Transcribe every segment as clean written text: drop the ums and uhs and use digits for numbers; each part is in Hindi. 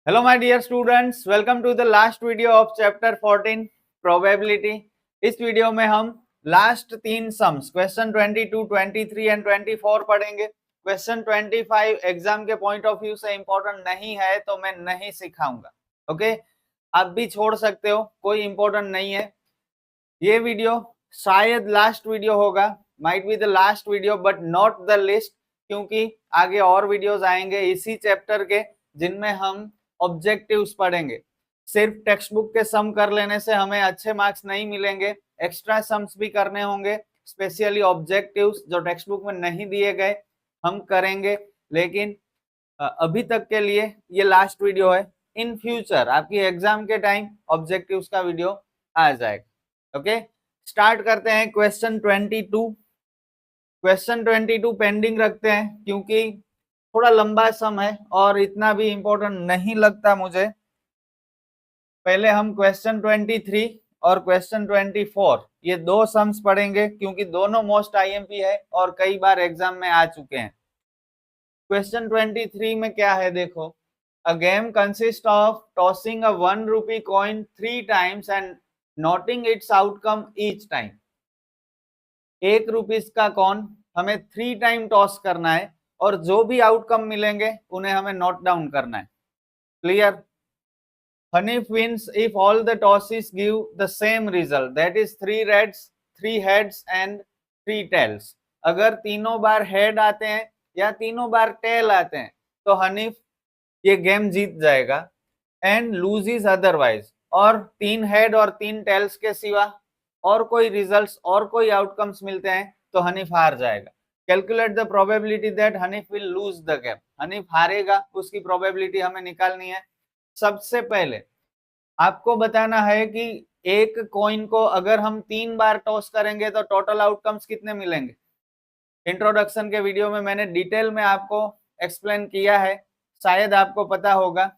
Hello my dear students, welcome to the last video of chapter 14 probability। इस वीडियो में हम लास्ट तीन सम्स क्वेश्चन 22, 23 एंड 24 पढ़ेंगे। क्वेश्चन 25 एग्जाम के पॉइंट ऑफ व्यू से इंपॉर्टेंट नहीं है तो मैं नहीं सिखाऊंगा। ओके, आप भी छोड़ सकते हो, कोई इंपॉर्टेंट नहीं है। ये वीडियो शायद लास्ट वीडियो होगा, might be the last video but not the list, क्योंकि आगे और वीडियोस आएंगे इसी चैप्टर के जिनमें हम ऑब्जेक्टिव्स पढ़ेंगे। सिर्फ टेक्स्ट बुक के सम कर लेने से हमें अच्छे मार्क्स नहीं मिलेंगे, एक्स्ट्रा सम्स भी करने होंगे, स्पेशली ऑब्जेक्टिव्स जो टेक्स्ट बुक में नहीं दिए गए हम करेंगे। लेकिन अभी तक के लिए ये लास्ट वीडियो है। इन फ्यूचर आपकी एग्जाम के टाइम ऑब्जेक्टिव्स का वीडियो आ जाएगा। ओके, स्टार्ट करते हैं क्वेश्चन 22। क्वेश्चन 22 पेंडिंग रखते हैं क्योंकि थोड़ा लंबा सम है और इतना भी इंपॉर्टेंट नहीं लगता मुझे। पहले हम क्वेश्चन 23 और क्वेश्चन 24 ये दो सम्स पढ़ेंगे क्योंकि दोनों मोस्ट आईएमपी है और कई बार एग्जाम में आ चुके हैं। क्वेश्चन 23 में क्या है देखो, a game consist of tossing a 1 rupee coin 3 times and noting its outcome each time. 1 rupees का कॉइन हमें 3 टाइम टॉस करना है और जो भी आउटकम मिलेंगे उन्हें हमें नोट डाउन करना है। Clear? Hanif wins if all the tosses give the same result, that is 3 reds, 3 heads and 3 tails। अगर तीनों बार हेड आते हैं या तीनों बार टेल आते हैं तो हनीफ ये गेम जीत जाएगा। एंड लूजेस अदरवाइज, और 3 हेड और 3 टेल्स के सिवा और कोई रिजल्ट्स और कोई आउटकम्स मिलते हैं तो हनीफ हार जाएगा। Calculate the probability that Hanif will lose the game. Hanif हारेगा, उसकी प्रोबेबिलिटी हमें निकालनी है। सबसे पहले आपको बताना है कि एक कॉइन को अगर हम 3 बार टॉस करेंगे तो टोटल आउटकम्स कितने मिलेंगे। इंट्रोडक्शन के वीडियो में मैंने डिटेल में आपको एक्सप्लेन किया है, शायद आपको पता होगा,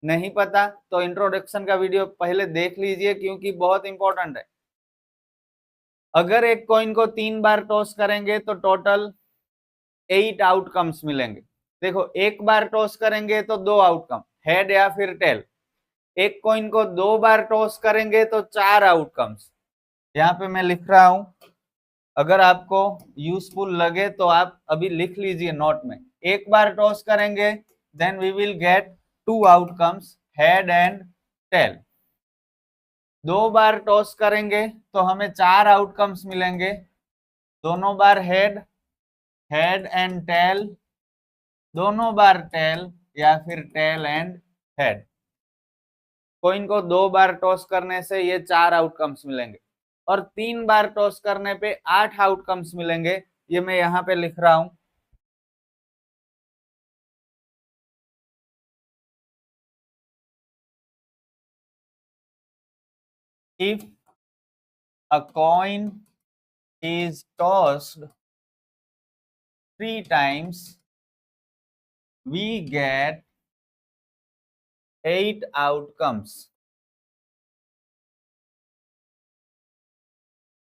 नहीं पता तो इंट्रोडक्शन का वीडियो पहले देख लीजिए क्योंकि बहुत इंपॉर्टेंट है। अगर एक कॉइन को 3 बार टॉस करेंगे तो टोटल 8 आउटकम्स मिलेंगे। देखो, एक बार टॉस करेंगे तो 2 आउटकम, हेड या फिर टेल। एक कॉइन को 2 बार टॉस करेंगे तो 4 आउटकम्स। यहाँ पे मैं लिख रहा हूं, अगर आपको यूजफुल लगे तो आप अभी लिख लीजिए नोट में। एक बार टॉस करेंगे then we will get 2 outcomes, head and tail. 2 बार टॉस करेंगे तो हमें 4 आउटकम्स मिलेंगे, दोनों बार हेड, हेड एंड टेल, दोनों बार टेल या फिर टेल एंड हेड। कॉइन को 2 बार टॉस करने से ये 4 आउटकम्स मिलेंगे और 3 बार टॉस करने पे 8 आउटकम्स मिलेंगे। ये मैं यहाँ पे लिख रहा हूं। If a coin is tossed 3 times, we get 8 outcomes.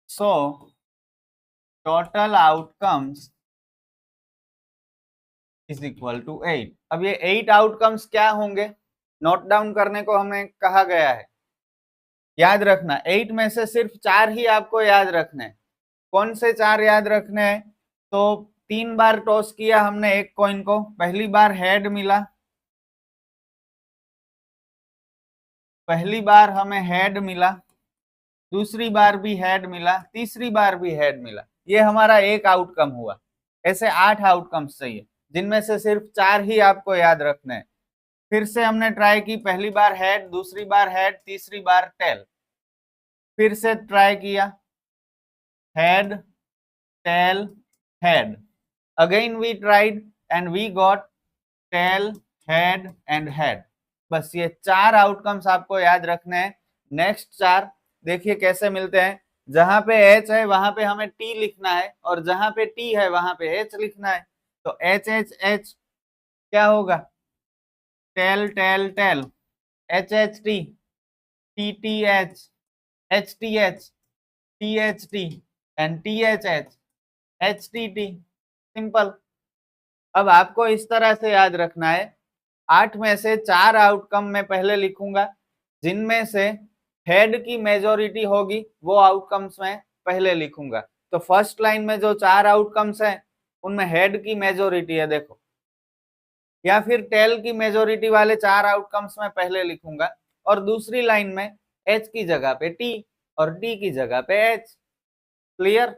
So total outcomes is equal to 8। अब ये 8 आउटकम्स क्या होंगे, नोट डाउन करने को हमें कहा गया है। याद रखना 8 में से सिर्फ 4 ही आपको याद रखने हैं। कौन से 4 याद रखने हैं? तो 3 बार टॉस किया हमने एक कॉइन को, पहली बार हेड मिला, पहली बार हमें हेड मिला, दूसरी बार भी हेड मिला, तीसरी बार भी हेड मिला। ये हमारा एक आउटकम हुआ। ऐसे 8 आउटकम्स चाहिए जिनमें से सिर्फ 4 ही आपको याद रखने हैं। फिर से हमने ट्राई की, पहली बार हेड, दूसरी बार हेड, तीसरी बार टेल। फिर से ट्राई किया, head, tail, head. Again we tried and we got tail, head and head. बस ये 4 आउटकम्स आपको याद रखने हैं। नेक्स्ट 4 देखिए कैसे मिलते हैं। जहां पे एच है वहां पे हमें टी लिखना है और जहां पे टी है वहां पे एच लिखना है। तो एच एच एच क्या होगा, tail tail tail, H H T, T T H, H T H, T H T and T H H, H T T. Simple. अब आपको इस तरह से याद रखना है 8 में से 4 आउटकम मैं पहले लिखूंगा, जिनमें से हेड की मेजोरिटी होगी वो आउटकम्स मैं पहले लिखूंगा। तो फर्स्ट लाइन में जो 4 आउटकम्स हैं उनमें हेड की मेजोरिटी है देखो, या फिर टेल की मेजोरिटी वाले 4 आउटकम्स मैं पहले लिखूंगा, और दूसरी लाइन में एच की जगह पे टी और टी की जगह पे एच। क्लियर?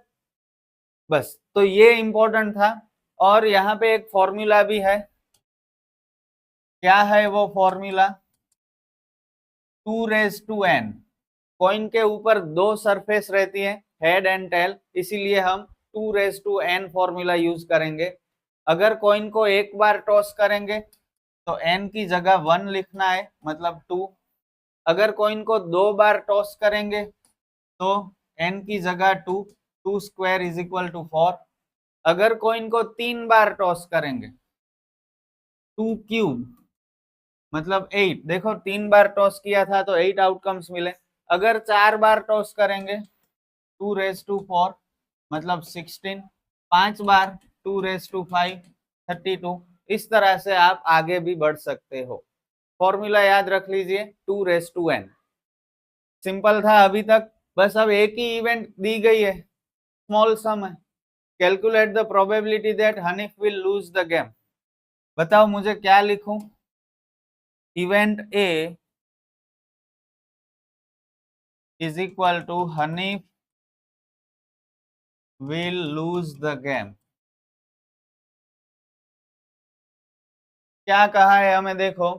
बस, तो ये इंपॉर्टेंट था। और यहाँ पे एक फॉर्मूला भी है। क्या है वो फॉर्मूला? 2n। कॉइन के ऊपर 2 सरफेस रहती है, हेड एंड टेल, इसीलिए हम 2n फॉर्मूला यूज करेंगे। अगर कॉइन को एक बार टॉस करेंगे तो n की जगह 1 लिखना है, मतलब 2। अगर कॉइन को 2 बार टॉस करेंगे तो n की जगह 2, 2 स्क्वायर इज इक्वल टू 4। अगर कॉइन को 3 बार टॉस करेंगे 2 क्यूब मतलब 8। देखो 3 बार टॉस किया था तो 8 आउटकम्स मिले। अगर 4 बार टॉस करेंगे 2 4 मतलब 16। 5 बार 2 5 32। इस तरह से आप आगे भी बढ़ सकते हो। फॉर्मूला याद रख लीजिए 2n। सिंपल था अभी तक, बस अब एक ही इवेंट दी गई है, स्मॉल सम है। Calculate the probability that Hanif will lose the game. बताओ मुझे क्या लिखूं? Event A is equal to Hanif will lose the game. क्या कहा है हमें? देखो,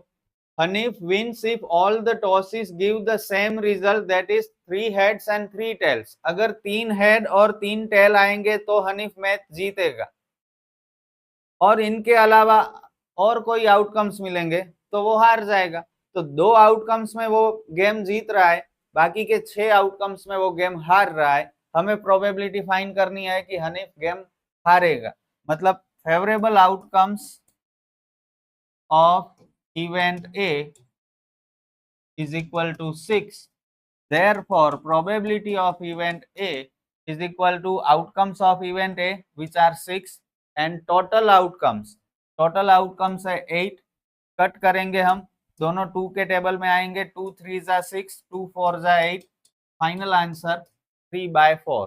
Hanif wins if all the tosses give the same result, that is 3 heads and 3 tails. अगर 3 हेड और 3 टेल आएंगे तो हनीफ मैच जीतेगा, और इनके अलावा और कोई आउटकम्स मिलेंगे तो वो हार जाएगा। तो 2 आउटकम्स में वो गेम जीत रहा है, बाकी के 6 आउटकम्स में वो गेम हार रहा है। हमें प्रोबेबिलिटी फाइंड करनी है कि हनीफ गेम हारेगा, मतलब favourable outcomes of event A is equal to 6. Therefore, probability of event A is equal to outcomes of event A, which are 6, and total outcomes. Total outcomes है 8। कट करेंगे हम, दोनों 2 के टेबल में आएंगे। 2 3 जा 6, 2 4 जा 8। Final answer 3/4।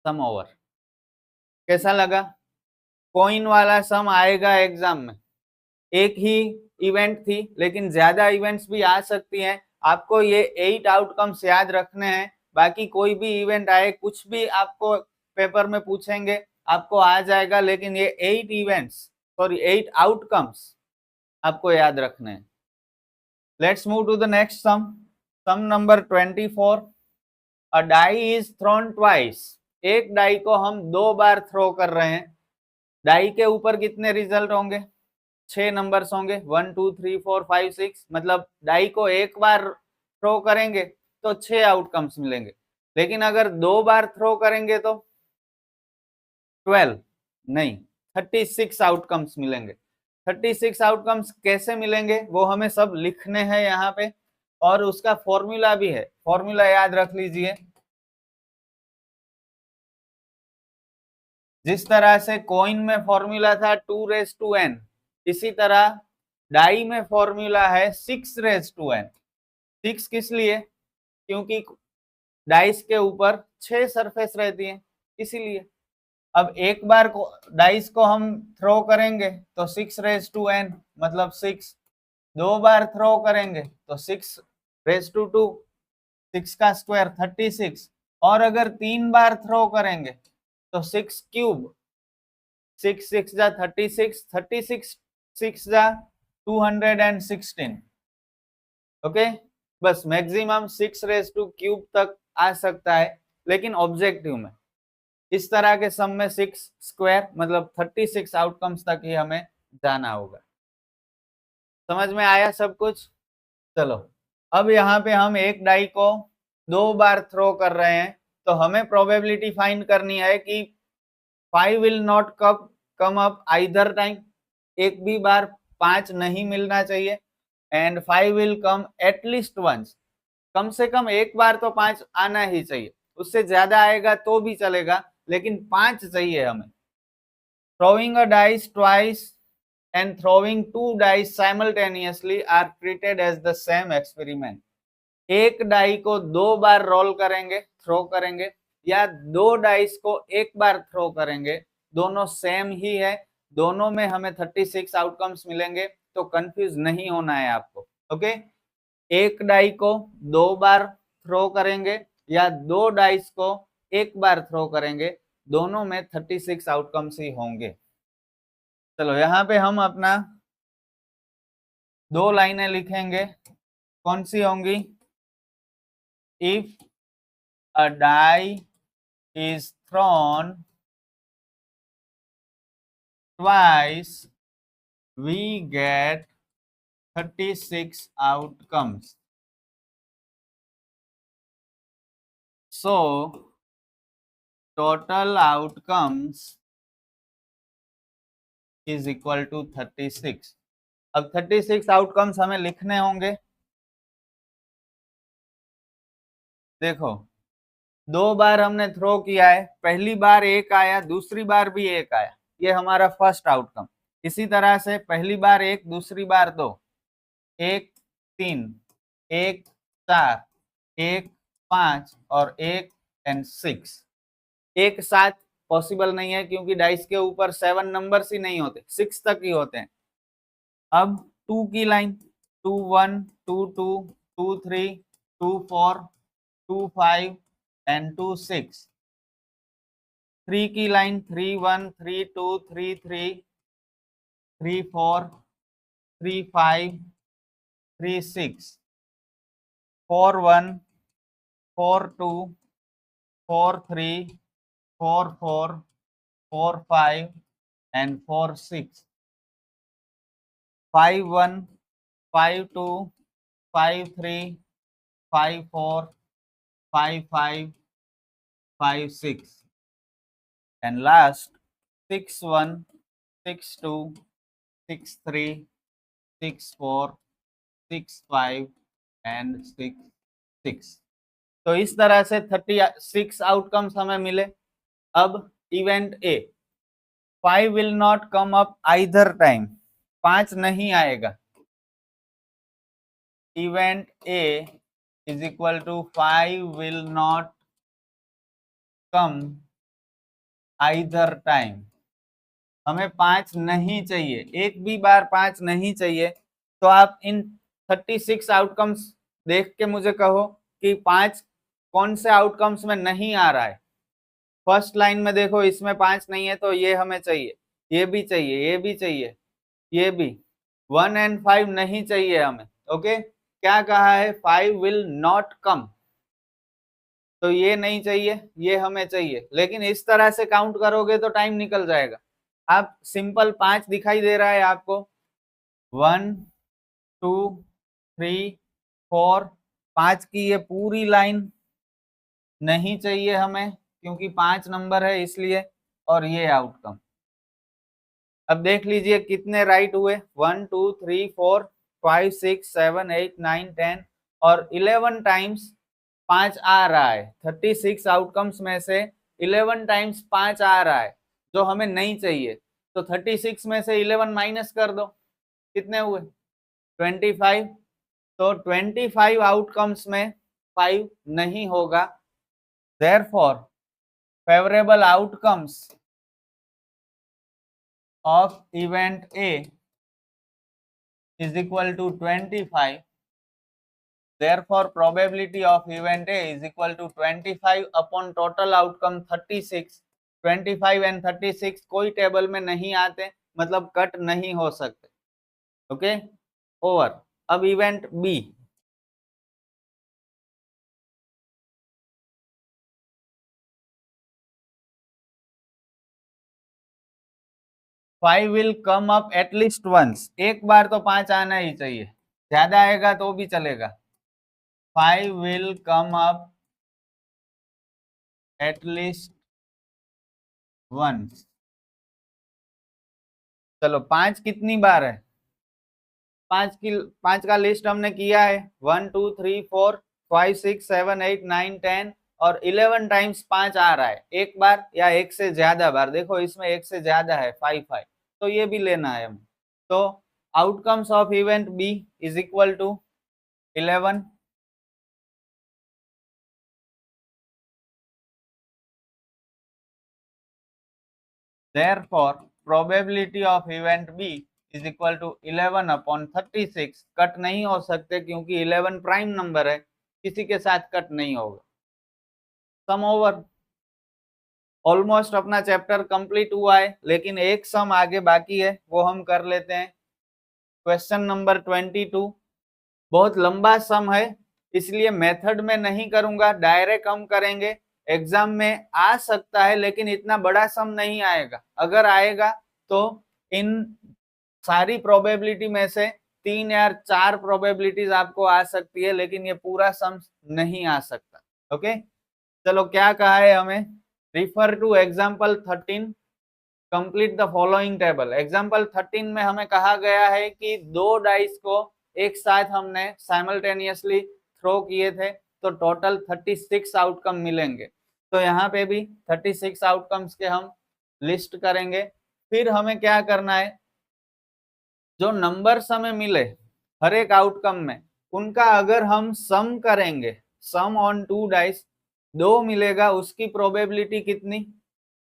सम ओवर। कैसा लगा? कॉइन वाला सम आएगा एग्जाम में। एक ही इवेंट थी लेकिन ज्यादा इवेंट्स भी आ सकती हैं। आपको ये 8 आउटकम्स याद रखने हैं, बाकी कोई भी इवेंट आए, कुछ भी आपको पेपर में पूछेंगे आपको आ जाएगा, लेकिन ये 8 आउटकम्स आपको याद रखने हैं। Let's move to the next sum. Sum number 24। A die is thrown twice. एक डाई को हम 2 बार थ्रो कर रहे हैं। डाई के ऊपर कितने रिजल्ट होंगे? 6 नंबर्स होंगे, 1 2 3 4 5 6। मतलब डाई को एक बार थ्रो करेंगे तो 6 आउटकम्स मिलेंगे, लेकिन अगर 2 बार थ्रो करेंगे तो 12 नहीं 36 आउटकम्स मिलेंगे। 36 आउटकम्स कैसे मिलेंगे वो हमें सब लिखने हैं यहाँ पे, और उसका फॉर्मूला भी है। फॉर्मूला याद रख लीजिए। जिस तरह से कॉइन में फॉर्मूला था 2n, इसी तरह डाई में फॉर्मूला है 6n। 6 किस लिए? क्योंकि डाइस के ऊपर 6 सरफेस रहती है, इसीलिए। अब एक बार को डाइस को हम थ्रो करेंगे तो 6n मतलब 6। 2 बार थ्रो करेंगे तो 6^2, 6 का स्क्वायर 36। और अगर 3 बार थ्रो करेंगे तो 6 क्यूब, 6 6 जा 36, 36 6 जा 216। ओके, बस मैक्सिमम 6^³ तक आ सकता है, लेकिन ऑब्जेक्टिव में इस तरह के सम में 6 स्क्वायर मतलब 36 आउटकम्स तक ही हमें जाना होगा। समझ में आया सब कुछ? चलो, अब यहाँ पे हम एक डाई को 2 बार थ्रो कर रहे हैं, तो हमें प्रोबेबिलिटी फाइंड करनी है कि 5 will not come up either time. एक भी बार 5 नहीं मिलना चाहिए, and 5 will come at least once. कम से कम एक बार तो 5 आना ही चाहिए, उससे ज्यादा आएगा तो भी चलेगा, लेकिन 5 चाहिए हमें। Throwing a dice twice and throwing two dice simultaneously are treated as the same experiment. एक डाई को 2 बार रोल करेंगे, थ्रो करेंगे, या 2 डाइस को एक बार थ्रो करेंगे, दोनों सेम ही है, दोनों में हमें 36 आउटकम्स मिलेंगे, तो कंफ्यूज नहीं होना है आपको। ओके, एक डाई को 2 बार थ्रो करेंगे या 2 डाइस को एक बार थ्रो करेंगे, दोनों में 36 आउटकम्स ही होंगे। चलो यहाँ पे हम अपना 2 लाइनें लिखेंगे, कौन सी होंगी? If a die is thrown twice, we get 36 outcomes. So total outcomes is equal to 36. अब 36 आउटकम्स हमें लिखने होंगे। देखो, 2 बार हमने थ्रो किया है, पहली बार 1 आया, दूसरी बार भी 1 आया, ये हमारा फर्स्ट आउटकम। इसी तरह से पहली बार 1, दूसरी बार 2, 1 3, 1 4, 1 5 और 1 and 6 एक साथ पॉसिबल नहीं है, क्योंकि डाइस के ऊपर 7 नंबर्स ही नहीं होते, 6 तक ही होते हैं। अब 2 की लाइन 2 1 2 2 2 3 2 4 2 5 and 2 6, 3 की line 3 1 3 2 3 3 3 4 3 5 3 6 4 1 4 2 4 3 4 4 4 5 and 4 6 5 1 5 2 5 3 5 4 5 5 5 6 and last 6 1 6 2 6 3 6 4 6 5 and 6 6। तो इस तरह से 36 आउटकम्स हमें मिले। अब event A, 5 will not come up either time, 5 नहीं आएगा। Event A is equal to 5 will not come either time। हमें 5 नहीं चाहिए, एक भी बार 5 नहीं चाहिए। तो आप इन 36 आउटकम्स देख के मुझे कहो कि 5 कौन से आउटकम्स में नहीं आ रहा है। फर्स्ट लाइन में देखो, इसमें 5 नहीं है, तो ये हमें चाहिए, ये भी चाहिए, ये भी चाहिए, ये भी। 1 and 5 नहीं चाहिए हमें। ओके, क्या कहा है? 5 will not come, तो ये नहीं चाहिए, ये हमें चाहिए। लेकिन इस तरह से काउंट करोगे तो टाइम निकल जाएगा। आप सिंपल 5 दिखाई दे रहा है आपको, 1 2 3 4 5 की ये पूरी लाइन नहीं चाहिए हमें, क्योंकि 5 नंबर है इसलिए, और ये आउटकम। अब देख लीजिए कितने राइट हुए, 1 2 3 4 5 6 7 8 9 10 और 11 टाइम्स 5 आ रहा है। 36 आउटकम्स में से 11 टाइम्स 5 आ रहा है, जो हमें नहीं चाहिए। तो 36 में से 11 माइनस कर दो, कितने हुए? 25। तो 25 आउटकम्स में 5 नहीं होगा। Therefore, favorable outcomes of event A is equal to 25. Therefore, probability of event A is equal to 25 upon total outcome 36. 25 and 36 कोई टेबल में नहीं आते, मतलब कट नहीं हो सकते। Okay, over. अब event B, five will come up at least once, एक बार तो 5 आना ही चाहिए, ज्यादा आएगा तो भी चलेगा। 5 will come up at least once। चलो 5 कितनी बार है? 5 का लिस्ट हमने किया है, 1 2 3 4 5 6 7 8 9 10 और 11 टाइम्स 5 आ रहा है, एक बार, 1 से ज्यादा बार। देखो इसमें 1 से ज्यादा है, 5 5, तो ये भी लेना है हमें। तो outcomes of event B is equal to 11. Therefore, probability of event B is equal to 11 upon 36. Cut नहीं हो सकते क्योंकि 11 प्राइम नंबर है, किसी के साथ कट नहीं होगा. सम ओवर. ऑलमोस्ट अपना चैप्टर कंप्लीट हुआ है, लेकिन एक सम आगे बाकी है, वो हम कर लेते हैं. क्वेश्चन नंबर 22 बहुत लंबा सम है, इसलिए मेथड में नहीं करूंगा, डायरेक्ट हम करेंगे. एग्जाम में आ सकता है लेकिन इतना बड़ा सम नहीं आएगा. अगर आएगा तो इन सारी प्रोबेबिलिटी में से 3 या 4 प्रोबेबिलिटीज आपको आ सकती है, लेकिन ये पूरा सम नहीं आ सकता. ओके, चलो क्या कहा है हमें. Refer to example 13, complete the following table. Example 13 में हमें कहा गया है कि 2 डाइस को एक साथ हमने साइमल्टेनियसली थ्रो किए थे, तो टोटल 36 आउटकम मिलेंगे. तो यहाँ पे भी 36 आउटकम्स के हम लिस्ट करेंगे. फिर हमें क्या करना है, जो नंबर्स हमें मिले हर एक आउटकम में, उनका अगर हम सम करेंगे, सम ऑन 2 डाइस, 2 मिलेगा उसकी प्रोबेबिलिटी कितनी,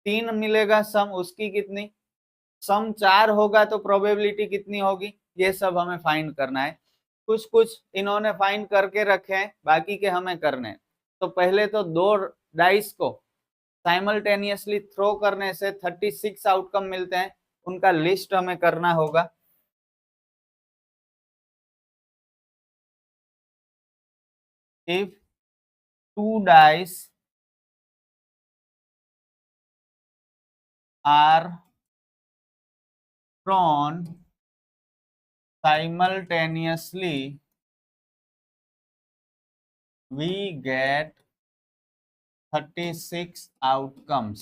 3 मिलेगा सम उसकी कितनी, सम 4 होगा तो प्रोबेबिलिटी कितनी होगी, ये सब हमें फाइंड करना है. कुछ कुछ इन्होंने फाइंड करके रखे हैं, बाकी के हमें करने हैं. तो पहले तो 2 डाइस को साइमल्टेनियसली थ्रो करने से 36 आउटकम मिलते हैं, उनका लिस्ट हमें करना होगा. If 2 dice are thrown simultaneously, we get 36 outcomes.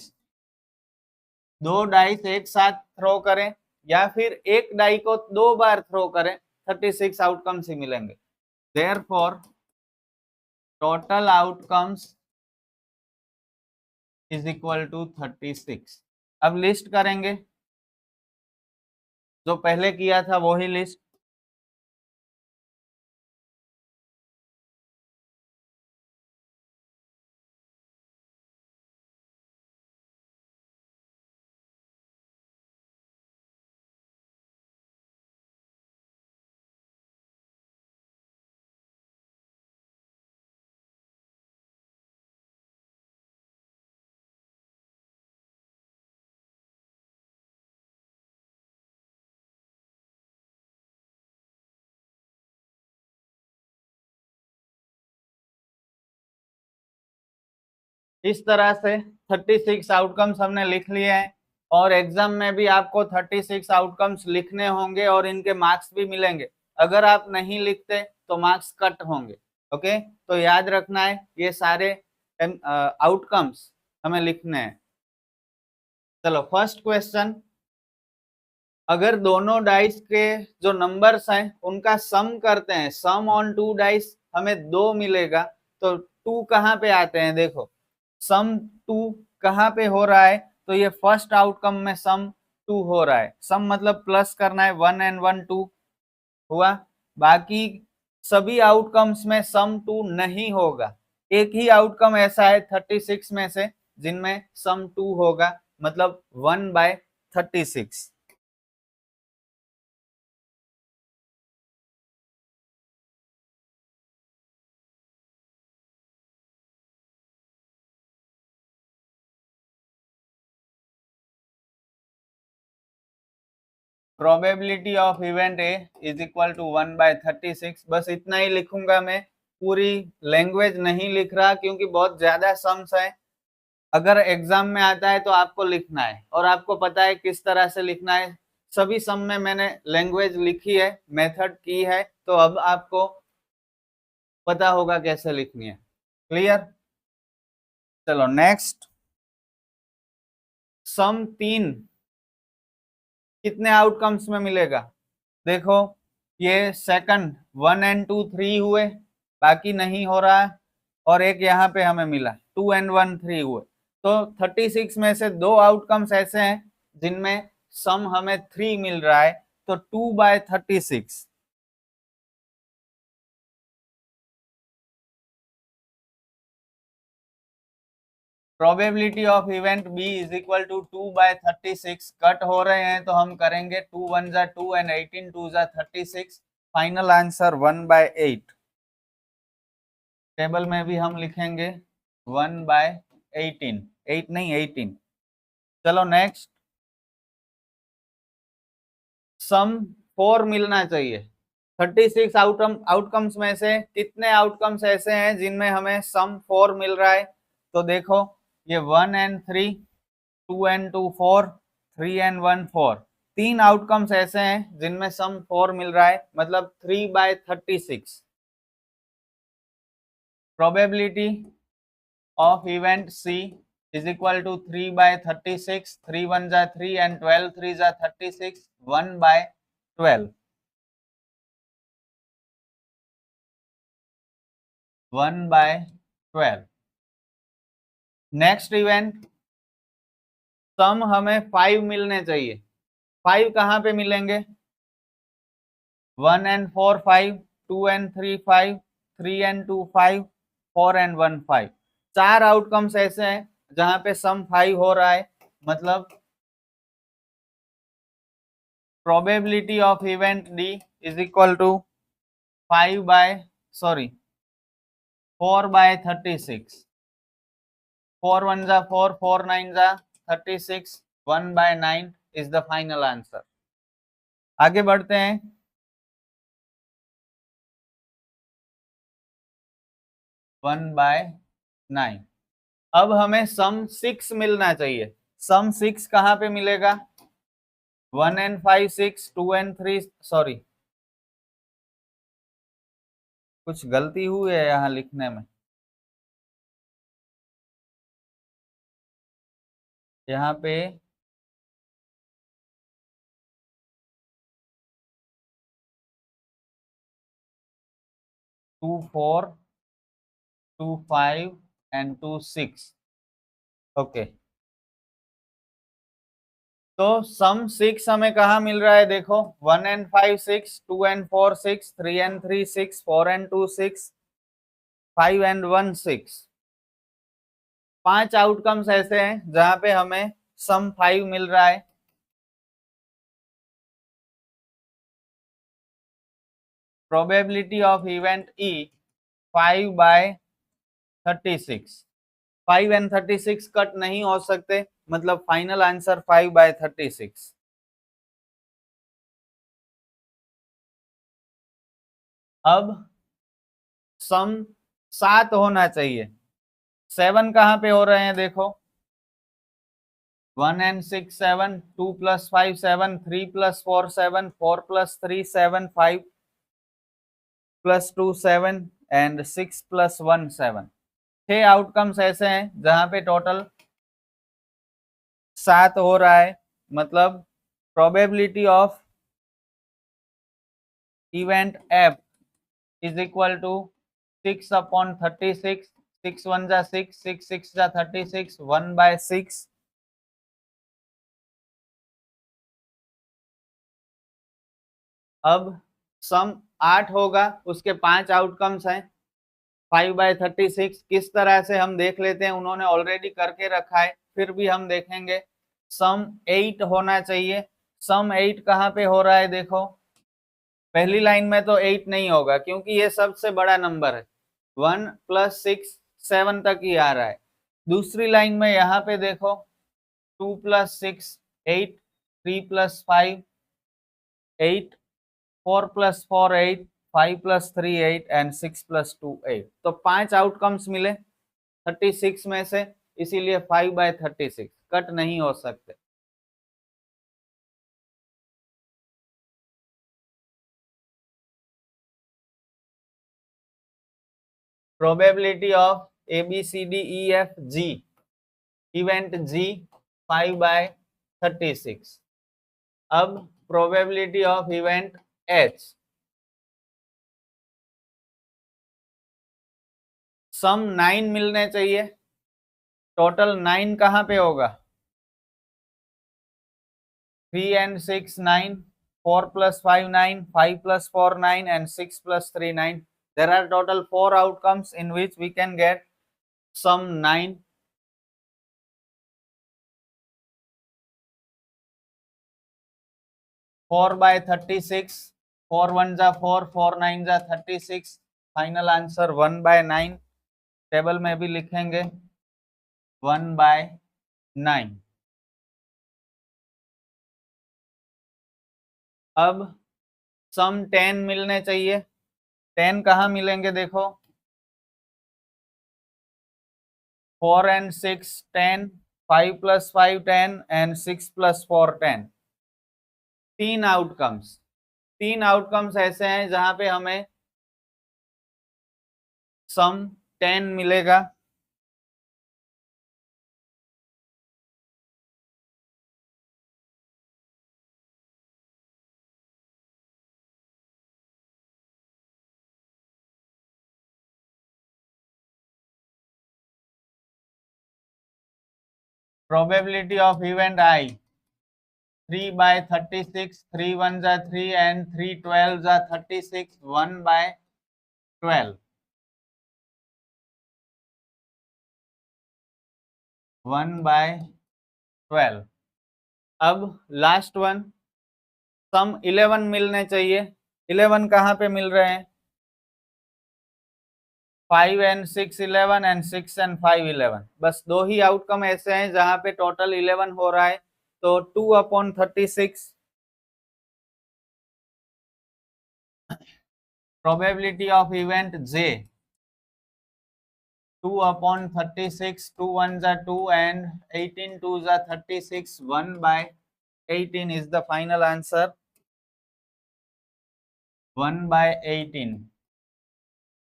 2 dice एक साथ थ्रो करें या फिर एक डाई को 2 बार थ्रो करें, 36 आउटकम्स ही मिलेंगे. Therefore, total outcomes is equal to 36. अब लिस्ट करेंगे, जो पहले किया था वही लिस्ट. इस तरह से 36 आउटकम्स हमने लिख लिए हैं, और एग्जाम में भी आपको 36 आउटकम्स लिखने होंगे और इनके मार्क्स भी मिलेंगे. अगर आप नहीं लिखते तो मार्क्स कट होंगे. ओके, तो याद रखना है, ये सारे आउटकम्स हमें लिखने हैं. चलो फर्स्ट क्वेश्चन. अगर दोनों डाइस के जो नंबर्स हैं उनका सम करते हैं, सम ऑन 2 डाइस हमें 2 मिलेगा, तो 2 कहाँ पे आते हैं, देखो सम 2 कहाँ पे हो रहा है, तो ये फर्स्ट आउटकम में सम 2 हो रहा है. सम मतलब प्लस करना है, 1 and 1 2 हुआ. बाकी सभी आउटकम्स में सम 2 नहीं होगा. एक ही आउटकम ऐसा है 36 में से जिनमें सम 2 होगा, मतलब 1/36. Probability of event A is equal to 1/36. बस इतना ही लिखूंगा मैं, पूरी लैंग्वेज नहीं लिख रहा क्योंकि बहुत ज्यादा सम्स है. अगर एग्जाम में आता है तो आपको लिखना है, और आपको पता है किस तरह से लिखना है. सभी सम में मैंने लैंग्वेज लिखी है, मेथड की है, तो अब आपको पता होगा कैसे लिखनी है. क्लियर. चलो नेक्स्ट. सम 3 कितने आउटकम्स में मिलेगा, देखो ये सेकंड 1 and 2 3 हुए, बाकी नहीं हो रहा है, और एक यहाँ पे हमें मिला 2 and 1 3 हुए. तो 36 में से 2 आउटकम्स ऐसे हैं जिनमें सम हमें 3 मिल रहा है, तो 2/36। Probability of event B is equal to 2/36। Cut हो रहे हैं तो हम करेंगे 2 1 जा 2 एंड 18 2 जा 36। Final answer 1/8। टेबल में भी हम लिखेंगे 1/18, 8 नहीं 18। चलो नेक्स्ट, सम 4 मिलना चाहिए। 36 आउटकम्स में से कितने आउटकम्स ऐसे हैं जिनमें हमें सम 4 मिल रहा है? तो देखो, ये 1 एंड 3, 2 एंड 2 4, 3 एंड 1 4, तीन आउटकम्स ऐसे हैं जिनमें सम 4 मिल रहा है, मतलब 3/36। Probability of event C is equal to 3/36। 3 1 जा 3 एंड 12 3 जा 36, 1/12। 1/12। नेक्स्ट इवेंट, सम हमें 5 मिलने चाहिए। 5 कहाँ पे मिलेंगे? 1 एंड 4 5, 2 एंड 3 5, 3 एंड 2 5, 4 एंड 1 5। चार आउटकम्स ऐसे हैं जहां पे सम 5 हो रहा है, मतलब probability of event D is equal to 4/36। 4 1 जा 4, 4 9 जा 36, 1/9 इज द फाइनल आंसर। आगे बढ़ते हैं। One by 9। अब हमें सम 6 मिलना चाहिए। सम 6 कहाँ पे मिलेगा? 1 एंड 5 6, 2 एंड 3, सॉरी कुछ गलती हुई है यहाँ लिखने में। यहाँ पे 2 4, 2 5 एंड 2 6। ओके, तो सम 6 हमें कहाँ मिल रहा है? देखो, 1 and 5 6, 2 and 4 6, 3 and 3 6, 4 and 2 6, 5 and 1 6। पांच आउटकम्स ऐसे हैं जहां पे हमें सम 5 मिल रहा है। Probability of event E 5/36। 5 and 36 cut नहीं हो सकते, मतलब फाइनल आंसर 5/36। अब सम 7 होना चाहिए। 7 कहाँ पे हो रहे हैं? देखो, 1 एंड 6 7, 2 + 5 7, 3 + 4 7, 4 + 3 7, 5 + 2 7 एंड 6 + 1 7। 6 आउटकम्स ऐसे हैं जहां पे टोटल 7 हो रहा है, मतलब probability of event F is equal to 6/36। 6 1 जा 6, 6 6 जा 36, 1/6। अब सम 8 होगा, उसके 5 आउटकम्स हैं। 5/36 किस तरह से हम देख लेते हैं, उन्होंने ऑलरेडी करके रखा है, फिर भी हम देखेंगे। सम 8 होना चाहिए। सम 8 कहाँ पे हो रहा है? देखो, पहली लाइन में तो 8 नहीं होगा क्योंकि ये सबसे बड़ा नंबर है, 1 + 6 7 तक ही आ रहा है। दूसरी लाइन में यहाँ पे देखो, 2 + 6 8, 3 + 5 8, 4 + 4 8, 5 + 3 8 एंड 6 + 2 8। तो 5 आउटकम्स मिले 36 में से, इसीलिए 5/36 कट नहीं हो सकते। Probability of ABCDEFG event G 5/36। अब प्रोबेबिलिटी ऑफ इवेंट H, सम 9 मिलने चाहिए। टोटल 9 कहाँ पे होगा? 3 and 6 9, 4 plus 5 9, 5 plus 4 9, and 6 plus 3 9. There are total 4 outcomes in which we can get sum 9. Four by 36, 4 1 जा 4, 4 9 जा 36. Final answer 1 by 9. टेबल में भी लिखेंगे 1 by 9. अब सम 10 मिलने चाहिए. 10 कहाँ मिलेंगे देखो, 4 and 6 10, 5 plus 5 10, and 6 plus 4 10. तीन आउटकम्स ऐसे हैं जहां पे हमें सम 10 मिलेगा. Probability of event I, 3 by 36, 3 1 जा 3, and 3 12 जा 36, 1 by 12. 1 by 12. अब लास्ट वन, सम 11 मिलने चाहिए. 11 कहाँ पे मिल रहे हैं, 5 and 6 11, and 6 and 5 11. बस दो ही आउटकम ऐसे हैं जहां पे टोटल 11 हो रहा है. तो 2/36 probability of event J, 2/36, 2 1 जा 2, and 18 2 जा 36, 1 by 18 is the final answer. 1 by 18.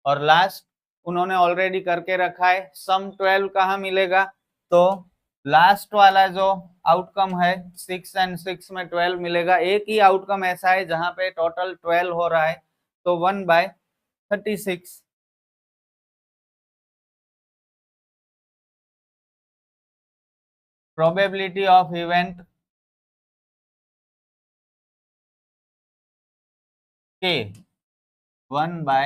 और लास्ट उन्होंने ऑलरेडी करके रखा है, सम 12 कहाँ मिलेगा, तो लास्ट वाला जो आउटकम है 6 and 6 में 12 मिलेगा. एक ही आउटकम ऐसा है जहां पे टोटल 12 हो रहा है, तो 1 by 36. Probability of event K, 1 by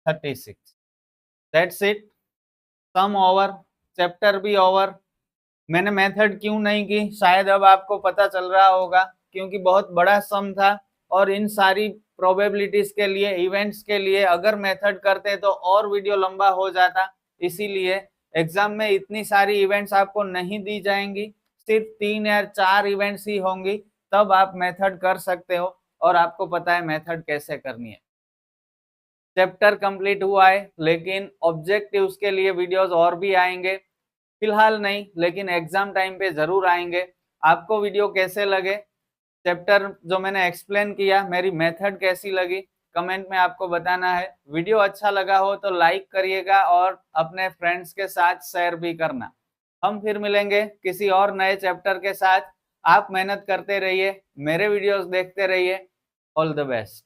36. That's it. Sum over, chapter भी ओवर. मैंने मेथड क्यों नहीं की, शायद अब आपको पता चल रहा होगा, क्योंकि बहुत बड़ा सम था और इन सारी प्रोबेबिलिटीज के लिए, इवेंट्स के लिए अगर मेथड करते तो और वीडियो लंबा हो जाता. इसीलिए एग्जाम में इतनी सारी इवेंट्स आपको नहीं दी जाएंगी, सिर्फ 3 या 4 इवेंट्स ही होंगी, तब आप मेथड कर सकते हो और आपको पता है मेथड कैसे करनी है. चैप्टर कंप्लीट हुआ है, लेकिन ऑब्जेक्टिव्स के लिए वीडियोस और भी आएंगे. फिलहाल नहीं, लेकिन एग्जाम टाइम पे जरूर आएंगे. आपको वीडियो कैसे लगे, चैप्टर जो मैंने एक्सप्लेन किया, मेरी मेथड कैसी लगी, कमेंट में आपको बताना है. वीडियो अच्छा लगा हो तो लाइक करिएगा और अपने फ्रेंड्स के साथ शेयर भी करना. हम फिर मिलेंगे किसी और नए चैप्टर के साथ. आप मेहनत करते रहिए, मेरे वीडियोस देखते रहिए. All the best.